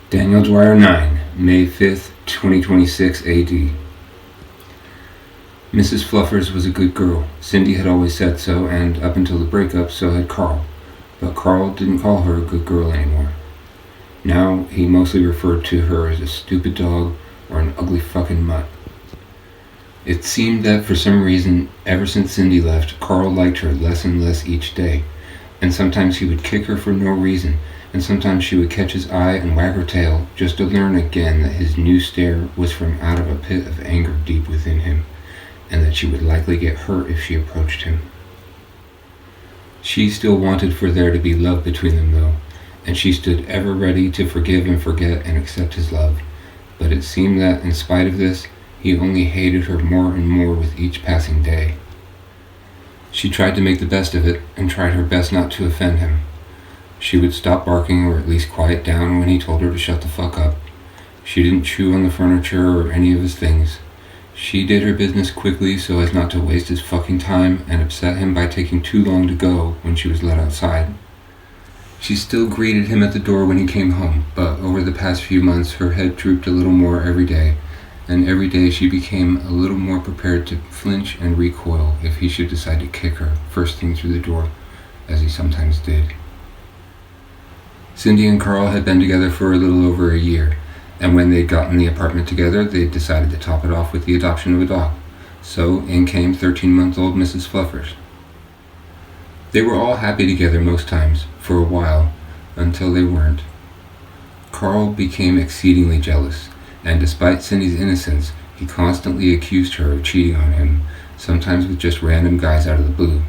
Daniel Dwyer 9, May 5th, 2026 AD. Mrs. Fluffers was a good girl. Cindy had always said so, and up until the breakup, so had Carl. But Carl didn't call her a good girl anymore. Now, he mostly referred to her as a stupid dog or an ugly fucking mutt. It seemed that for some reason, ever since Cindy left, Carl liked her less and less each day, and sometimes he would kick her for no reason, and sometimes she would catch his eye and wag her tail, just to learn again that his new stare was from out of a pit of anger deep within him, and that she would likely get hurt if she approached him. She still wanted for there to be love between them though, and she stood ever ready to forgive and forget and accept his love, but it seemed that in spite of this, he only hated her more and more with each passing day. She tried to make the best of it, and tried her best not to offend him. She would stop barking or at least quiet down when he told her to shut the fuck up. She didn't chew on the furniture or any of his things. She did her business quickly so as not to waste his fucking time and upset him by taking too long to go when she was let outside. She still greeted him at the door when he came home, but over the past few months her head drooped a little more every day, and every day she became a little more prepared to flinch and recoil if he should decide to kick her first thing through the door, as he sometimes did. Cindy and Carl had been together for a little over a year, and when they'd gotten the apartment together, they'd decided to top it off with the adoption of a dog. So in came 13-month-old Mrs. Fluffers. They were all happy together most times, for a while, until they weren't. Carl became exceedingly jealous, and despite Cindy's innocence, he constantly accused her of cheating on him, sometimes with just random guys out of the blue.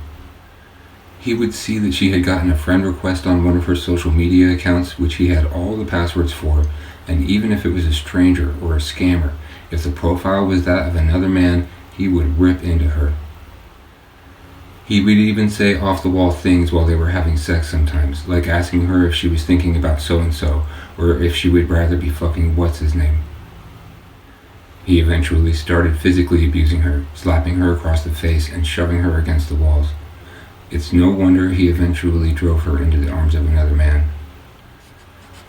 He would see that she had gotten a friend request on one of her social media accounts, which he had all the passwords for, and even if it was a stranger or a scammer, if the profile was that of another man, he would rip into her. He would even say off-the-wall things while they were having sex sometimes, like asking her if she was thinking about so-and-so, or if she would rather be fucking what's-his-name. He eventually started physically abusing her, slapping her across the face and shoving her against the walls. It's no wonder he eventually drove her into the arms of another man.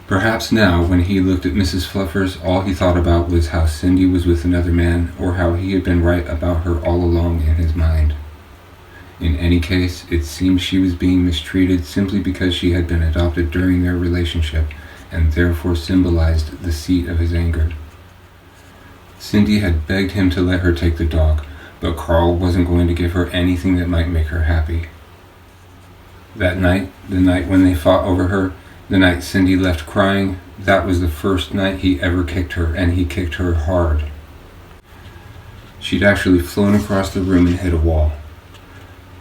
Perhaps now, when he looked at Mrs. Fluffers, all he thought about was how Cindy was with another man, or how he had been right about her all along in his mind. In any case, it seemed she was being mistreated simply because she had been adopted during their relationship, and therefore symbolized the seat of his anger. Cindy had begged him to let her take the dog, but Carl wasn't going to give her anything that might make her happy. That night, the night when they fought over her, the night Cindy left crying, that was the first night he ever kicked her, and he kicked her hard. She'd actually flown across the room and hit a wall.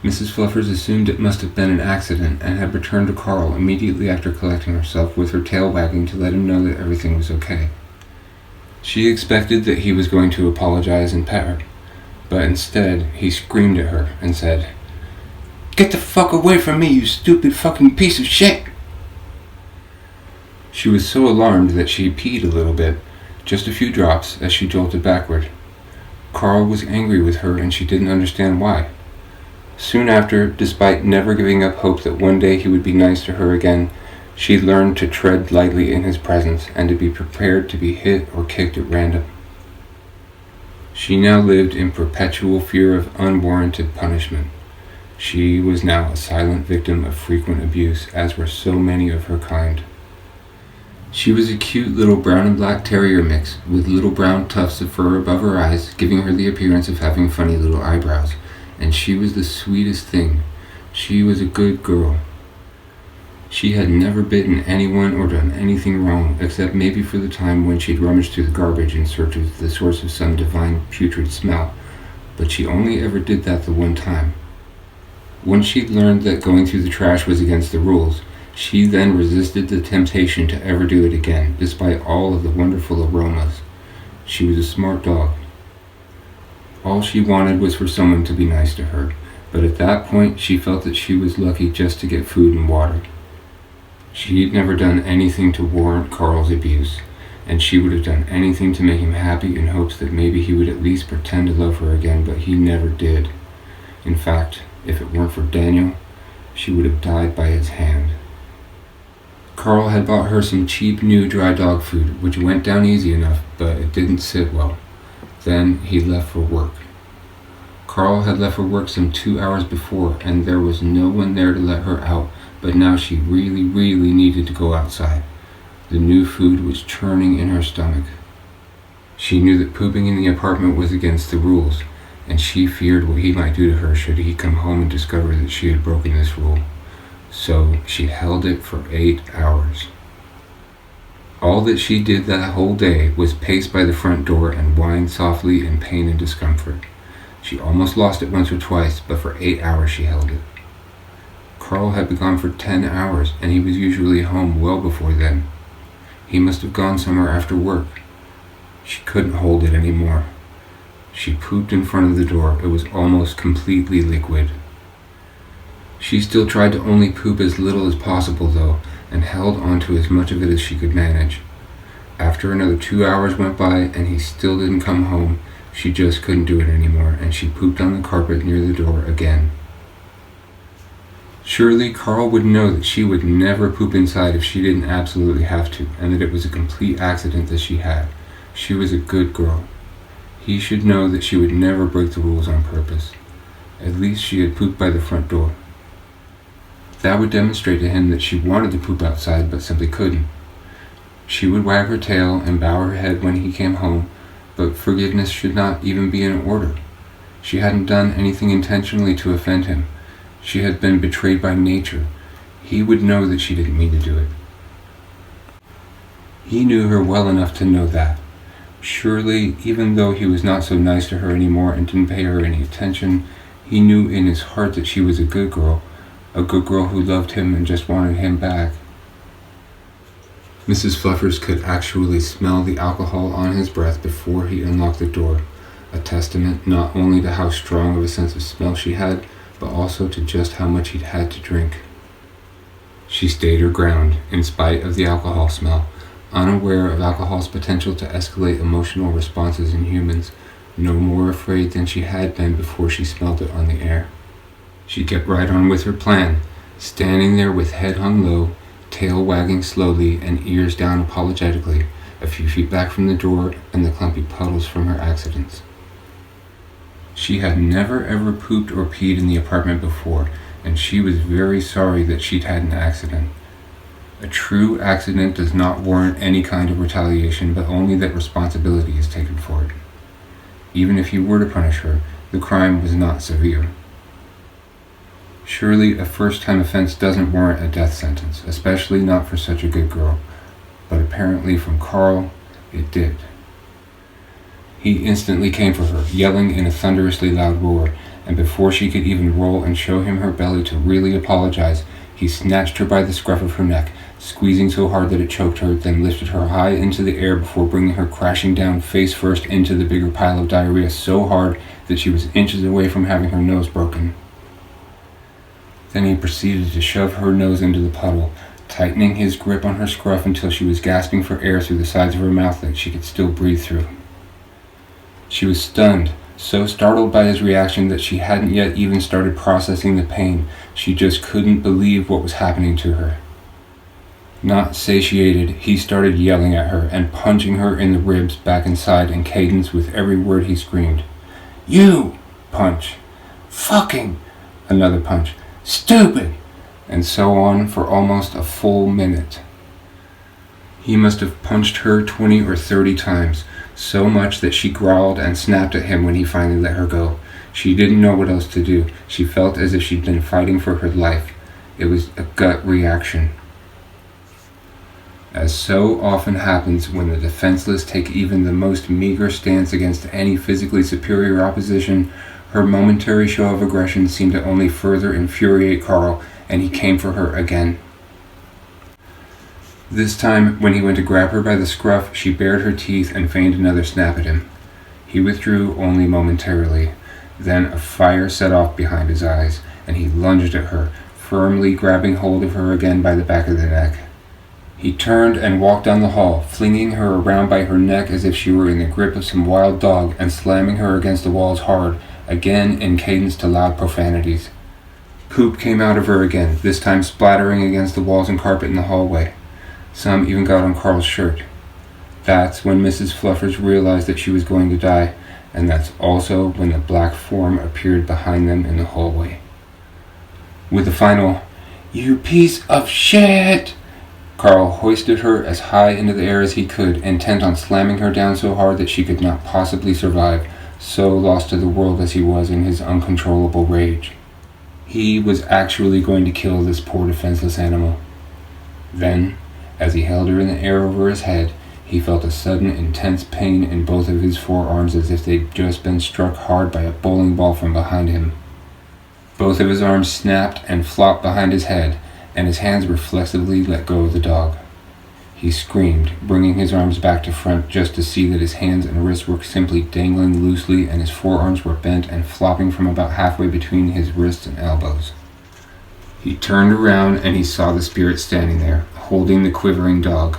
Mrs. Fluffers assumed it must have been an accident and had returned to Carl immediately after collecting herself with her tail wagging to let him know that everything was okay. She expected that he was going to apologize and pet her, but instead he screamed at her and said, "Get the fuck away from me, you stupid fucking piece of shit!" She was so alarmed that she peed a little bit, just a few drops, as she jolted backward. Carl was angry with her and she didn't understand why. Soon after, despite never giving up hope that one day he would be nice to her again, she learned to tread lightly in his presence and to be prepared to be hit or kicked at random. She now lived in perpetual fear of unwarranted punishment. She was now a silent victim of frequent abuse, as were so many of her kind. She was a cute little brown and black terrier mix, with little brown tufts of fur above her eyes, giving her the appearance of having funny little eyebrows. And she was the sweetest thing. She was a good girl. She had never bitten anyone or done anything wrong, except maybe for the time when she'd rummaged through the garbage in search of the source of some divine putrid smell, but she only ever did that the one time. Once she'd learned that going through the trash was against the rules, she then resisted the temptation to ever do it again, despite all of the wonderful aromas. She was a smart dog. All she wanted was for someone to be nice to her, but at that point she felt that she was lucky just to get food and water. She'd never done anything to warrant Carl's abuse, and she would have done anything to make him happy in hopes that maybe he would at least pretend to love her again, but he never did. In fact, if it weren't for Daniel, she would have died by his hand. Carl had bought her some cheap new dry dog food, which went down easy enough, but it didn't sit well. Then he left for work. Carl had left for work some 2 hours before, and there was no one there to let her out, but now she really needed to go outside. The new food was churning in her stomach. She knew that pooping in the apartment was against the rules, and she feared what he might do to her should he come home and discover that she had broken this rule. So she held it for 8 hours. All that she did that whole day was pace by the front door and whine softly in pain and discomfort. She almost lost it once or twice, but for 8 hours she held it. Carl had been gone for 10 hours, and he was usually home well before then. He must have gone somewhere after work. She couldn't hold it anymore. She pooped in front of the door. It was almost completely liquid. She still tried to only poop as little as possible, though, and held onto as much of it as she could manage. After another 2 hours went by and he still didn't come home, she just couldn't do it anymore, and she pooped on the carpet near the door again. Surely Carl would know that she would never poop inside if she didn't absolutely have to, and that it was a complete accident that she had. She was a good girl. He should know that she would never break the rules on purpose. At least she had pooped by the front door. That would demonstrate to him that she wanted to poop outside but simply couldn't. She would wag her tail and bow her head when he came home, but forgiveness should not even be in order. She hadn't done anything intentionally to offend him. She had been betrayed by nature. He would know that she didn't mean to do it. He knew her well enough to know that. Surely, even though he was not so nice to her anymore and didn't pay her any attention, he knew in his heart that she was a good girl who loved him and just wanted him back. Mrs. Fluffers could actually smell the alcohol on his breath before he unlocked the door, a testament not only to how strong of a sense of smell she had, but also to just how much he'd had to drink. She stayed her ground, in spite of the alcohol smell, unaware of alcohol's potential to escalate emotional responses in humans, no more afraid than she had been before she smelled it on the air. She kept right on with her plan, standing there with head hung low, tail wagging slowly, and ears down apologetically, a few feet back from the door and the clumpy puddles from her accidents. She had never ever pooped or peed in the apartment before, and she was very sorry that she'd had an accident. A true accident does not warrant any kind of retaliation, but only that responsibility is taken for it. Even if he were to punish her, the crime was not severe. Surely a first-time offense doesn't warrant a death sentence, especially not for such a good girl, but apparently from Carl, it did. He instantly came for her, yelling in a thunderously loud roar, and before she could even roll and show him her belly to really apologize, he snatched her by the scruff of her neck, squeezing so hard that it choked her, then lifted her high into the air before bringing her crashing down face first into the bigger pile of diarrhea so hard that she was inches away from having her nose broken. Then he proceeded to shove her nose into the puddle, tightening his grip on her scruff until she was gasping for air through the sides of her mouth that she could still breathe through. She was stunned, so startled by his reaction that she hadn't yet even started processing the pain. She just couldn't believe what was happening to her. Not satiated, he started yelling at her and punching her in the ribs back inside in cadence with every word he screamed. "You!" Punch. "Fucking!" Another punch. "Stupid!" And so on for almost a full minute. He must have punched her 20 or 30 times, so much that she growled and snapped at him when he finally let her go. She didn't know what else to do. She felt as if she'd been fighting for her life. It was a gut reaction. As so often happens when the defenseless take even the most meager stance against any physically superior opposition, her momentary show of aggression seemed to only further infuriate Carl, and he came for her again. This time, when he went to grab her by the scruff, she bared her teeth and feigned another snap at him. He withdrew only momentarily. Then a fire set off behind his eyes, and he lunged at her, firmly grabbing hold of her again by the back of the neck. He turned and walked down the hall, flinging her around by her neck as if she were in the grip of some wild dog and slamming her against the walls hard, again in cadence to loud profanities. Poop came out of her again, this time splattering against the walls and carpet in the hallway. Some even got on Carl's shirt. That's when Mrs. Fluffers realized that she was going to die, and that's also when the black form appeared behind them in the hallway. With a final, "You piece of shit!" Carl hoisted her as high into the air as he could, intent on slamming her down so hard that she could not possibly survive, so lost to the world as he was in his uncontrollable rage. He was actually going to kill this poor defenseless animal. Then, as he held her in the air over his head, he felt a sudden intense pain in both of his forearms as if they'd just been struck hard by a bowling ball from behind him. Both of his arms snapped and flopped behind his head, and his hands reflexively let go of the dog. He screamed, bringing his arms back to front just to see that his hands and wrists were simply dangling loosely and his forearms were bent and flopping from about halfway between his wrists and elbows. He turned around and he saw the spirit standing there, holding the quivering dog.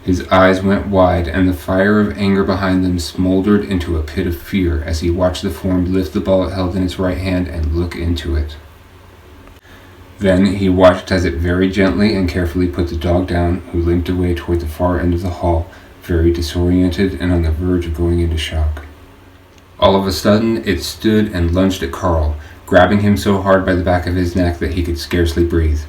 His eyes went wide, and the fire of anger behind them smoldered into a pit of fear as he watched the form lift the ball it held in its right hand and look into it. Then he watched as it very gently and carefully put the dog down, who limped away toward the far end of the hall, very disoriented and on the verge of going into shock. All of a sudden, it stood and lunged at Carl, grabbing him so hard by the back of his neck that he could scarcely breathe.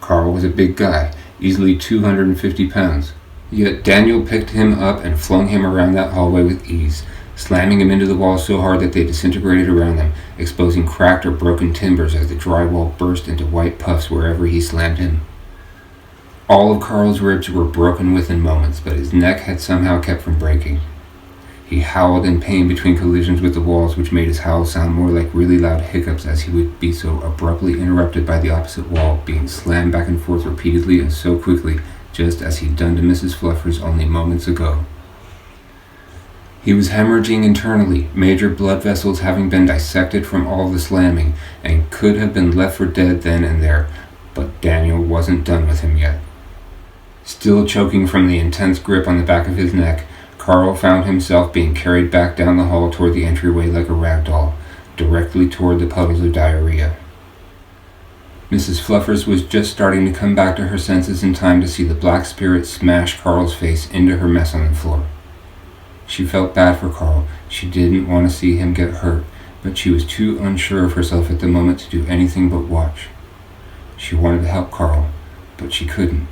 Carl was a big guy, easily 250 pounds. Yet Daniel picked him up and flung him around that hallway with ease, slamming him into the wall so hard that they disintegrated around them, exposing cracked or broken timbers as the drywall burst into white puffs wherever he slammed him. All of Carl's ribs were broken within moments, but his neck had somehow kept from breaking. He howled in pain between collisions with the walls, which made his howl sound more like really loud hiccups as he would be so abruptly interrupted by the opposite wall, being slammed back and forth repeatedly and so quickly, just as he'd done to Mrs. Fluffers only moments ago. He was hemorrhaging internally, major blood vessels having been dissected from all the slamming, and could have been left for dead then and there, but Daniel wasn't done with him yet. Still choking from the intense grip on the back of his neck, Carl found himself being carried back down the hall toward the entryway like a rag doll, directly toward the puddles of diarrhea. Mrs. Fluffers was just starting to come back to her senses in time to see the black spirit smash Carl's face into her mess on the floor. She felt bad for Carl. She didn't want to see him get hurt, but she was too unsure of herself at the moment to do anything but watch. She wanted to help Carl, but she couldn't.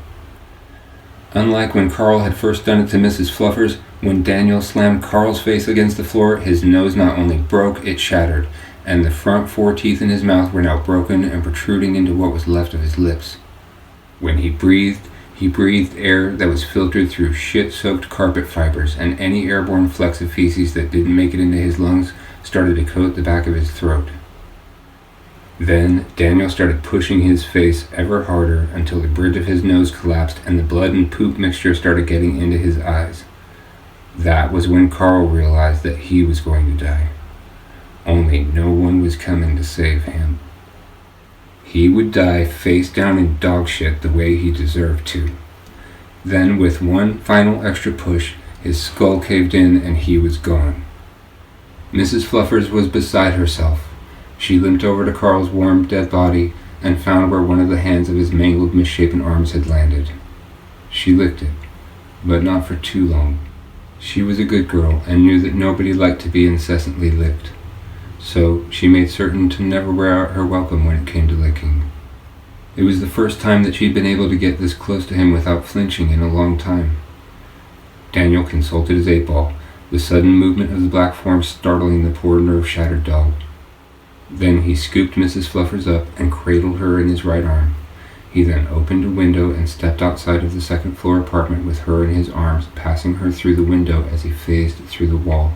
Unlike when Carl had first done it to Mrs. Fluffers, when Daniel slammed Carl's face against the floor, his nose not only broke, it shattered, and the front 4 teeth in his mouth were now broken and protruding into what was left of his lips. When he breathed air that was filtered through shit-soaked carpet fibers, and any airborne flecks of feces that didn't make it into his lungs started to coat the back of his throat. Then Daniel started pushing his face ever harder until the bridge of his nose collapsed and the blood and poop mixture started getting into his eyes. That was when Carl realized that he was going to die. Only no one was coming to save him. He would die face down in dog shit the way he deserved to. Then, with one final extra push, his skull caved in and he was gone. Mrs. Fluffers was beside herself. She limped over to Carl's warm, dead body and found where one of the hands of his mangled, misshapen arms had landed. She licked it, but not for too long. She was a good girl and knew that nobody liked to be incessantly licked. So she made certain to never wear out her welcome when it came to licking. It was the first time that she'd been able to get this close to him without flinching in a long time. Daniel consulted his 8-ball, the sudden movement of the black form startling the poor nerve-shattered dog. Then he scooped Mrs. Fluffers up and cradled her in his right arm. He then opened a window and stepped outside of the second-floor apartment with her in his arms, passing her through the window as he phased through the wall.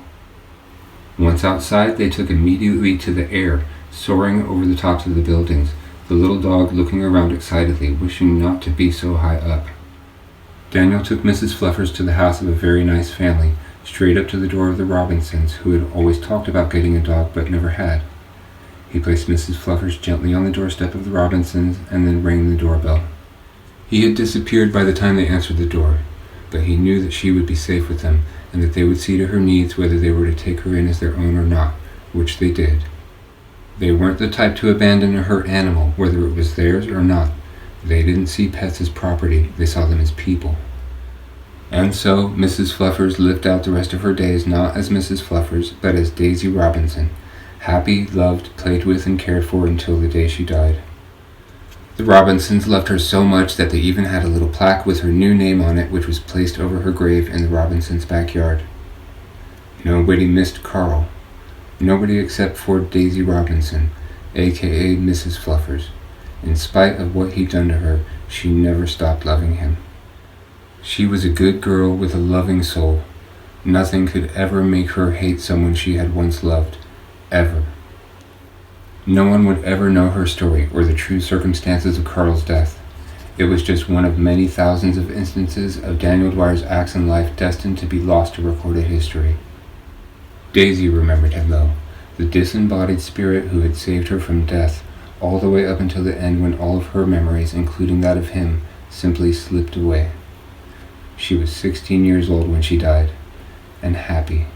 Once outside, they took immediately to the air, soaring over the tops of the buildings, the little dog looking around excitedly, wishing not to be so high up. Daniel took Mrs. Fluffers to the house of a very nice family, straight up to the door of the Robinsons, who had always talked about getting a dog but never had. He placed Mrs. Fluffers gently on the doorstep of the Robinsons and then rang the doorbell. He had disappeared by the time they answered the door, but he knew that she would be safe with them, and that they would see to her needs whether they were to take her in as their own or not, which they did. They weren't the type to abandon a hurt animal, whether it was theirs or not. They didn't see pets as property, they saw them as people. And so Mrs. Fluffers lived out the rest of her days not as Mrs. Fluffers, but as Daisy Robinson, happy, loved, played with, and cared for until the day she died. The Robinsons loved her so much that they even had a little plaque with her new name on it, which was placed over her grave in the Robinsons' backyard. Nobody missed Carl. Nobody except for Daisy Robinson, aka Mrs. Fluffers. In spite of what he'd done to her, she never stopped loving him. She was a good girl with a loving soul. Nothing could ever make her hate someone she had once loved. Ever. No one would ever know her story or the true circumstances of Carl's death. It was just one of many thousands of instances of Daniel Dwyer's acts in life destined to be lost to recorded history. Daisy remembered him though, the disembodied spirit who had saved her from death, all the way up until the end when all of her memories, including that of him, simply slipped away. She was 16 years old when she died, and happy.